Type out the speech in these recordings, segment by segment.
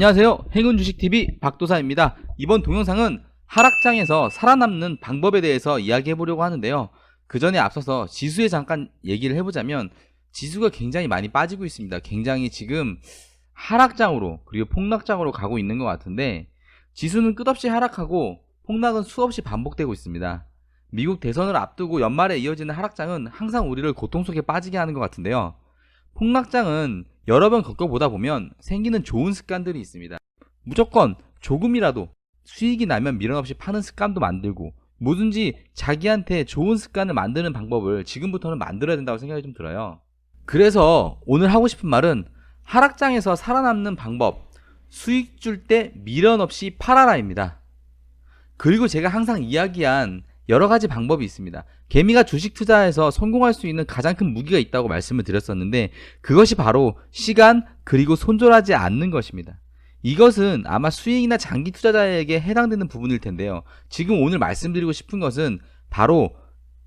안녕하세요. 행운주식TV 박도사입니다. 이번 동영상은 하락장에서 살아남는 방법에 대해서 이야기해보려고 하는데요. 그 전에 앞서서 지수에 잠깐 얘기를 해보자면 지수가 굉장히 많이 빠지고 있습니다. 굉장히 지금 하락장으로 그리고 폭락장으로 가고 있는 것 같은데 지수는 끝없이 하락하고 폭락은 수없이 반복되고 있습니다. 미국 대선을 앞두고 연말에 이어지는 하락장은 항상 우리를 고통 속에 빠지게 하는 것 같은데요. 폭락장은 여러 번 겪어보다 보면 생기는 좋은 습관들이 있습니다. 무조건 조금이라도 수익이 나면 미련 없이 파는 습관도 만들고 뭐든지 자기한테 좋은 습관을 만드는 방법을 지금부터는 만들어야 된다고 생각이 좀 들어요. 그래서 오늘 하고 싶은 말은 하락장에서 살아남는 방법, 수익 줄 때 미련 없이 팔아라입니다. 그리고 제가 항상 이야기한 여러가지 방법이 있습니다. 개미가 주식 투자에서 성공할 수 있는 가장 큰 무기가 있다고 말씀을 드렸었는데 그것이 바로 시간 그리고 손절하지 않는 것입니다. 이것은 아마 수익이나 장기 투자자에게 해당되는 부분일 텐데요. 지금 오늘 말씀드리고 싶은 것은 바로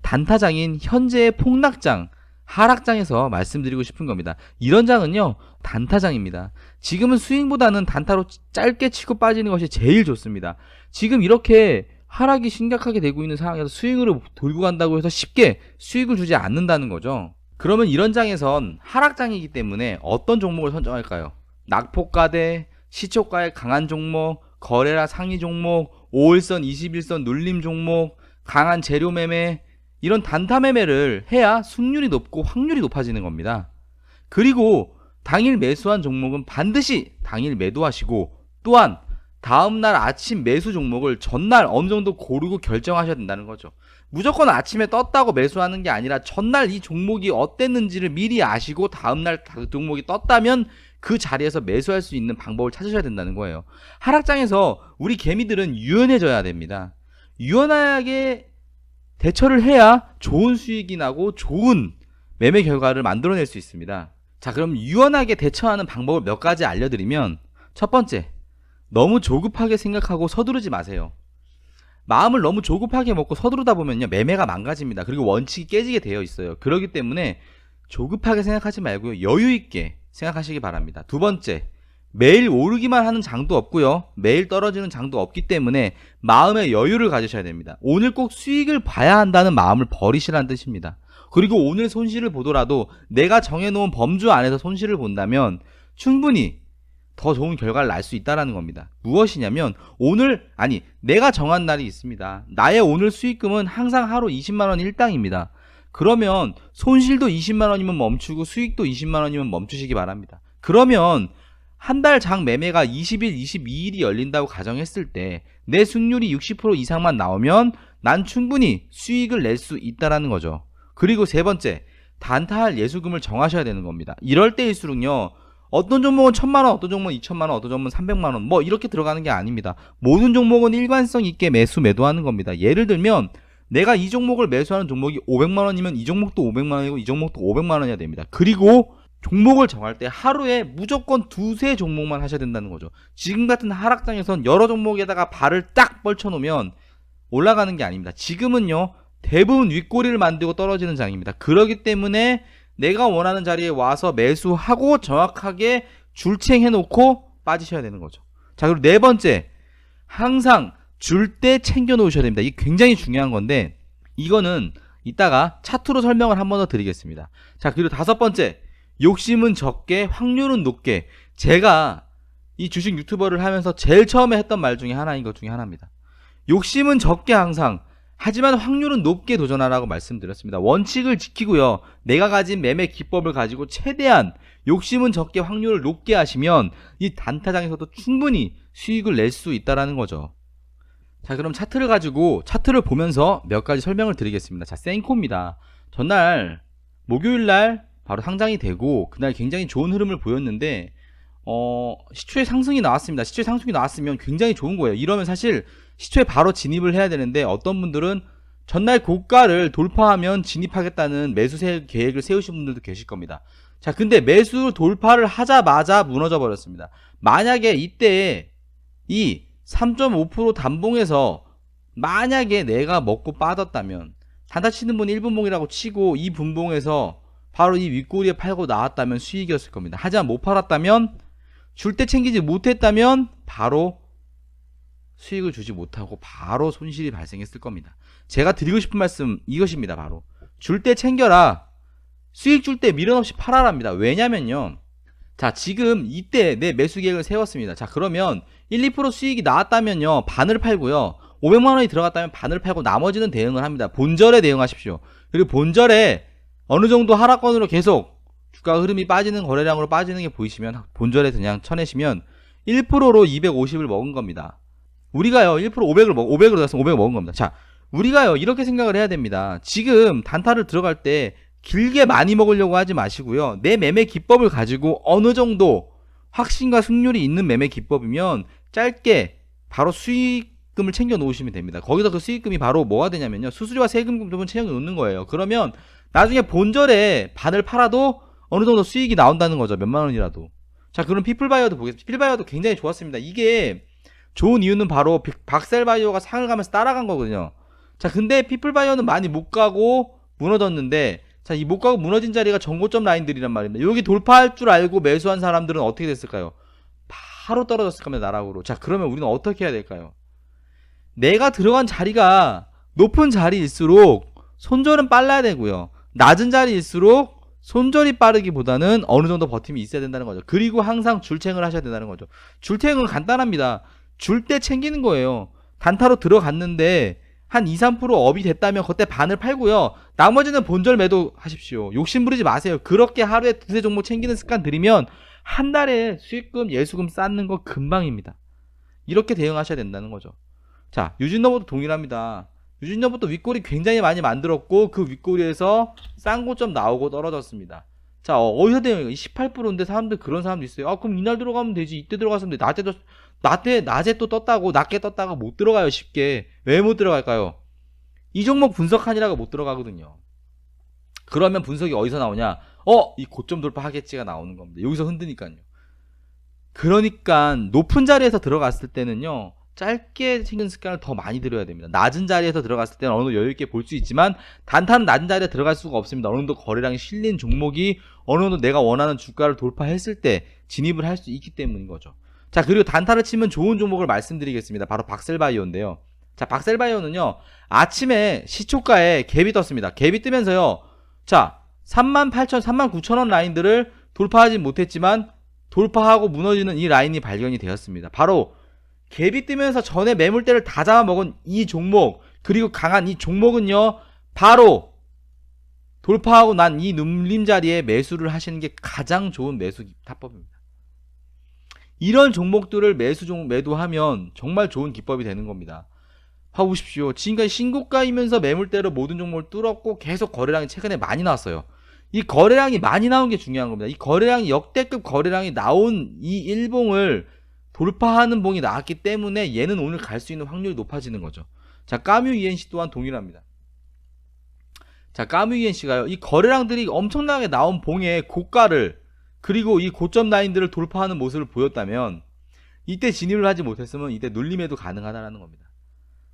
단타장인 현재의 폭락장, 하락장에서 말씀드리고 싶은 겁니다. 이런 장은요 단타장입니다. 지금은 스윙보다는 단타로 짧게 치고 빠지는 것이 제일 좋습니다. 지금 이렇게 하락이 심각하게 되고 있는 상황에서 스윙으로 돌고 간다고 해서 쉽게 수익을 주지 않는다는 거죠. 그러면 이런 장에선 하락장이기 때문에 어떤 종목을 선정할까요? 낙폭과대, 시초가의 강한 종목, 거래라 상위 종목, 5일선, 21선 눌림 종목, 강한 재료 매매, 이런 단타 매매를 해야 승률이 높고 확률이 높아지는 겁니다. 그리고 당일 매수한 종목은 반드시 당일 매도하시고 또한 다음날 아침 매수 종목을 전날 어느 정도 고르고 결정하셔야 된다는 거죠. 무조건 아침에 떴다고 매수하는 게 아니라 전날 이 종목이 어땠는지를 미리 아시고 다음날 그 종목이 떴다면 그 자리에서 매수할 수 있는 방법을 찾으셔야 된다는 거예요. 하락장에서 우리 개미들은 유연해져야 됩니다. 유연하게 대처를 해야 좋은 수익이 나고 좋은 매매 결과를 만들어낼 수 있습니다. 자, 그럼 유연하게 대처하는 방법을 몇 가지 알려드리면 첫 번째, 너무 조급하게 생각하고 서두르지 마세요. 마음을 너무 조급하게 먹고 서두르다 보면요 매매가 망가집니다. 그리고 원칙이 깨지게 되어 있어요. 그렇기 때문에 조급하게 생각하지 말고요 여유있게 생각하시기 바랍니다. 두 번째, 매일 오르기만 하는 장도 없고요 매일 떨어지는 장도 없기 때문에 마음의 여유를 가지셔야 됩니다. 오늘 꼭 수익을 봐야 한다는 마음을 버리시라는 뜻입니다. 그리고 오늘 손실을 보더라도 내가 정해놓은 범주 안에서 손실을 본다면 충분히 더 좋은 결과를 날 수 있다는 겁니다. 무엇이냐면 내가 정한 날이 있습니다. 나의 오늘 수익금은 항상 하루 20만원 일당입니다. 그러면 손실도 20만원이면 멈추고 수익도 20만원이면 멈추시기 바랍니다. 그러면 한 달 장 매매가 20일, 22일이 열린다고 가정했을 때 내 승률이 60% 이상만 나오면 난 충분히 수익을 낼 수 있다는 거죠. 그리고 세 번째, 단타할 예수금을 정하셔야 되는 겁니다. 이럴 때일수록요 어떤 종목은 1000만원, 어떤 종목은 2000만원, 어떤 종목은 300만원 뭐 이렇게 들어가는 게 아닙니다. 모든 종목은 일관성 있게 매도하는 겁니다. 예를 들면 내가 이 종목을 매수하는 종목이 500만원이면 이 종목도 500만원이고 이 종목도 500만원이어야 됩니다. 그리고 종목을 정할 때 하루에 무조건 두세 종목만 하셔야 된다는 거죠. 지금 같은 하락장에선 여러 종목에다가 발을 딱 뻗쳐놓으면 올라가는 게 아닙니다. 지금은요 대부분 윗꼬리를 만들고 떨어지는 장입니다. 그렇기 때문에 내가 원하는 자리에 와서 매수하고 정확하게 줄챙해 놓고 빠지셔야 되는 거죠. 자, 그리고 네 번째, 항상 줄 때 챙겨 놓으셔야 됩니다. 이게 굉장히 중요한 건데 이거는 이따가 차트로 설명을 한 번 더 드리겠습니다. 자, 그리고 다섯 번째, 욕심은 적게 확률은 높게. 제가 이 주식 유튜버를 하면서 제일 처음에 했던 말 중에 하나인 것 중에 하나입니다. 욕심은 적게 항상, 하지만 확률은 높게 도전하라고 말씀드렸습니다. 원칙을 지키고요 내가 가진 매매 기법을 가지고 최대한 욕심은 적게 확률을 높게 하시면 이 단타장에서도 충분히 수익을 낼 수 있다는 거죠. 자, 그럼 차트를 보면서 몇 가지 설명을 드리겠습니다. 자, 센코입니다. 전날 목요일날 바로 상장이 되고 그날 굉장히 좋은 흐름을 보였는데 시초에 상승이 나왔습니다. 시초에 상승이 나왔으면 굉장히 좋은 거예요. 이러면 사실 시초에 바로 진입을 해야 되는데 어떤 분들은 전날 고가를 돌파하면 진입하겠다는 매수 계획을 세우신 분들도 계실 겁니다. 자, 근데 매수 돌파를 하자마자 무너져 버렸습니다. 만약에 이때 이 3.5% 단봉에서 만약에 내가 먹고 빠졌다면 단타 치는 분 1분봉이라고 치고 이 분봉에서 바로 이 윗꼬리에 팔고 나왔다면 수익이었을 겁니다. 하지만 못 팔았다면 줄 때 챙기지 못했다면 바로 수익을 주지 못하고 바로 손실이 발생했을 겁니다. 제가 드리고 싶은 말씀 이것입니다. 바로 줄 때 챙겨라, 수익 줄 때 미련 없이 팔아랍니다. 왜냐면요, 자, 지금 이때 내 매수 계획을 세웠습니다. 자, 그러면 1, 2% 수익이 나왔다면요, 반을 팔고요, 500만원이 들어갔다면 반을 팔고 나머지는 대응을 합니다. 본절에 대응하십시오. 그리고 본절에 어느 정도 하락권으로 계속 주가 흐름이 빠지는, 거래량으로 빠지는 게 보이시면 본절에 그냥 쳐내시면 1%로 250을 먹은 겁니다. 우리가요, 1% 500으로 들어갔으면 500을 먹은 겁니다. 자, 우리가요, 이렇게 생각을 해야 됩니다. 지금 단타를 들어갈 때 길게 많이 먹으려고 하지 마시고요, 내 매매 기법을 가지고 어느 정도 확신과 승률이 있는 매매 기법이면 짧게 바로 수익금을 챙겨 놓으시면 됩니다. 거기서 그 수익금이 바로 뭐가 되냐면요, 수수료와 세금 부분 챙겨 놓는 거예요. 그러면 나중에 본절에 반을 팔아도 어느 정도 수익이 나온다는 거죠. 몇만 원이라도. 자, 그럼 피플바이어도 보겠습니다. 피플바이어도 굉장히 좋았습니다. 이게 좋은 이유는 바로 박셀바이오가 상을 가면서 따라간 거거든요. 자, 근데 피플바이오는 많이 못 가고 무너졌는데, 자, 이 못 가고 무너진 자리가 전고점 라인들이란 말입니다. 여기 돌파할 줄 알고 매수한 사람들은 어떻게 됐을까요? 바로 떨어졌을 겁니다. 나락으로. 자, 그러면 우리는 어떻게 해야 될까요? 내가 들어간 자리가 높은 자리일수록 손절은 빨라야 되고요, 낮은 자리일수록 손절이 빠르기보다는 어느 정도 버팀이 있어야 된다는 거죠. 그리고 항상 줄챙을 하셔야 된다는 거죠. 줄챙은 간단합니다. 줄 때 챙기는 거예요. 단타로 들어갔는데 한 2, 3% 업이 됐다면 그때 반을 팔고요, 나머지는 본절 매도 하십시오. 욕심 부리지 마세요. 그렇게 하루에 두세 종목 챙기는 습관 들이면 한 달에 수익금, 예수금 쌓는 거 금방입니다. 이렇게 대응하셔야 된다는 거죠. 자, 유진너보도 동일합니다. 유진너보도 윗꼬리 굉장히 많이 만들었고 그 윗꼬리에서 싼 고점 나오고 떨어졌습니다. 자, 어디서 대응해요? 18%인데 사람들, 그런 사람도 있어요. 아, 그럼 이날 들어가면 되지, 이때 들어갔으면 돼. 낮에 또 떴다고, 낮게 떴다가 못 들어가요. 쉽게. 왜 못 들어갈까요? 이 종목 분석하니라고 못 들어가거든요. 그러면 분석이 어디서 나오냐? 이 고점 돌파하겠지가 나오는 겁니다. 여기서 흔드니까요. 그러니까 높은 자리에서 들어갔을 때는요, 짧게 챙긴 습관을 더 많이 들여야 됩니다. 낮은 자리에서 들어갔을 때는 어느 정도 여유있게 볼 수 있지만 단타는 낮은 자리에 들어갈 수가 없습니다. 어느 정도 거래량이 실린 종목이 어느 정도 내가 원하는 주가를 돌파했을 때 진입을 할 수 있기 때문인 거죠. 자, 그리고 단타를 치면 좋은 종목을 말씀드리겠습니다. 바로 박셀바이오인데요. 자, 박셀바이오는요, 아침에 시초가에 갭이 떴습니다. 갭이 뜨면서요, 자, 38,000, 39,000원 라인들을 돌파하지 못했지만 돌파하고 무너지는 이 라인이 발견이 되었습니다. 바로 갭이 뜨면서 전에 매물대를 다 잡아먹은 이 종목, 그리고 강한 이 종목은요, 바로 돌파하고 난 이 눌림자리에 매수를 하시는 게 가장 좋은 매수 타법입니다. 이런 종목들을 매도하면 정말 좋은 기법이 되는 겁니다. 봐보십시오. 지금까지 신고가이면서 매물대로 모든 종목을 뚫었고 계속 거래량이 최근에 많이 나왔어요. 이 거래량이 많이 나온 게 중요한 겁니다. 이 거래량이 역대급 거래량이 나온 이 일봉을 돌파하는 봉이 나왔기 때문에 얘는 오늘 갈 수 있는 확률이 높아지는 거죠. 자, 까뮤 ENC 또한 동일합니다. 자, 까뮤 ENC가요, 이 거래량들이 엄청나게 나온 봉의 고가를, 그리고 이 고점 라인들을 돌파하는 모습을 보였다면 이때 진입을 하지 못했으면 이때 눌림에도 가능하다는 겁니다.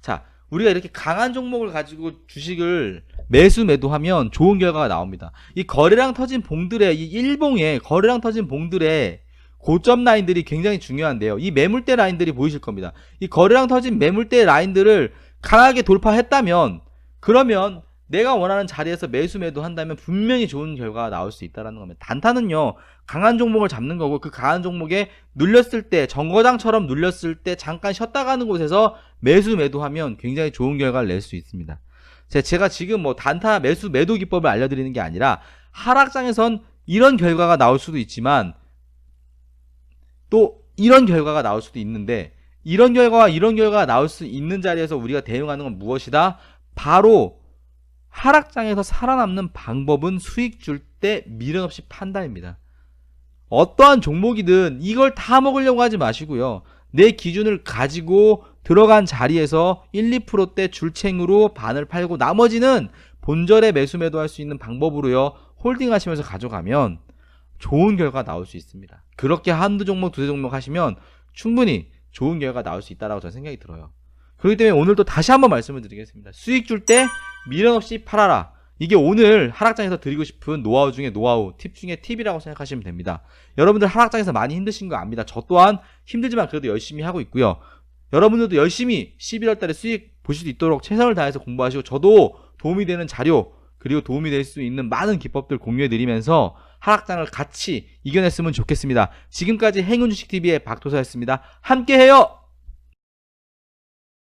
자, 우리가 이렇게 강한 종목을 가지고 주식을 매수 매도하면 좋은 결과가 나옵니다. 이 거래량 터진 봉들의, 이 일봉의 거래량 터진 봉들의 고점 라인들이 굉장히 중요한데요. 이 매물대 라인들이 보이실 겁니다. 이 거래량 터진 매물대 라인들을 강하게 돌파했다면, 그러면 내가 원하는 자리에서 매수 매도 한다면 분명히 좋은 결과가 나올 수 있다는 겁니다. 단타는요, 강한 종목을 잡는 거고, 그 강한 종목에 눌렸을 때, 정거장처럼 눌렸을 때 잠깐 쉬었다 가는 곳에서 매수 매도하면 굉장히 좋은 결과를 낼 수 있습니다. 제가 지금 뭐 단타 매수 매도 기법을 알려드리는 게 아니라, 하락장에선 이런 결과가 나올 수도 있지만 또 이런 결과가 나올 수도 있는데, 이런 결과와 이런 결과가 나올 수 있는 자리에서 우리가 대응하는 건 무엇이다? 바로 하락장에서 살아남는 방법은 수익 줄 때 미련 없이 판단입니다. 어떠한 종목이든 이걸 다 먹으려고 하지 마시고요, 내 기준을 가지고 들어간 자리에서 1, 2%대 줄챙으로 반을 팔고 나머지는 본절에 매수 매도할 수 있는 방법으로요, 홀딩 하시면서 가져가면 좋은 결과 나올 수 있습니다. 그렇게 한두 종목, 두세 종목 하시면 충분히 좋은 결과가 나올 수 있다고 저는 생각이 들어요. 그렇기 때문에 오늘도 다시 한번 말씀을 드리겠습니다. 수익 줄 때 미련 없이 팔아라. 이게 오늘 하락장에서 드리고 싶은 노하우 중에 노하우, 팁 중에 팁이라고 생각하시면 됩니다. 여러분들 하락장에서 많이 힘드신 거 압니다. 저 또한 힘들지만 그래도 열심히 하고 있고요. 여러분들도 열심히 11월 달에 수익 보실 수 있도록 최선을 다해서 공부하시고, 저도 도움이 되는 자료 그리고 도움이 될 수 있는 많은 기법들 공유해 드리면서 하락장을 같이 이겨냈으면 좋겠습니다. 지금까지 행운주식TV의 박도사였습니다. 함께해요.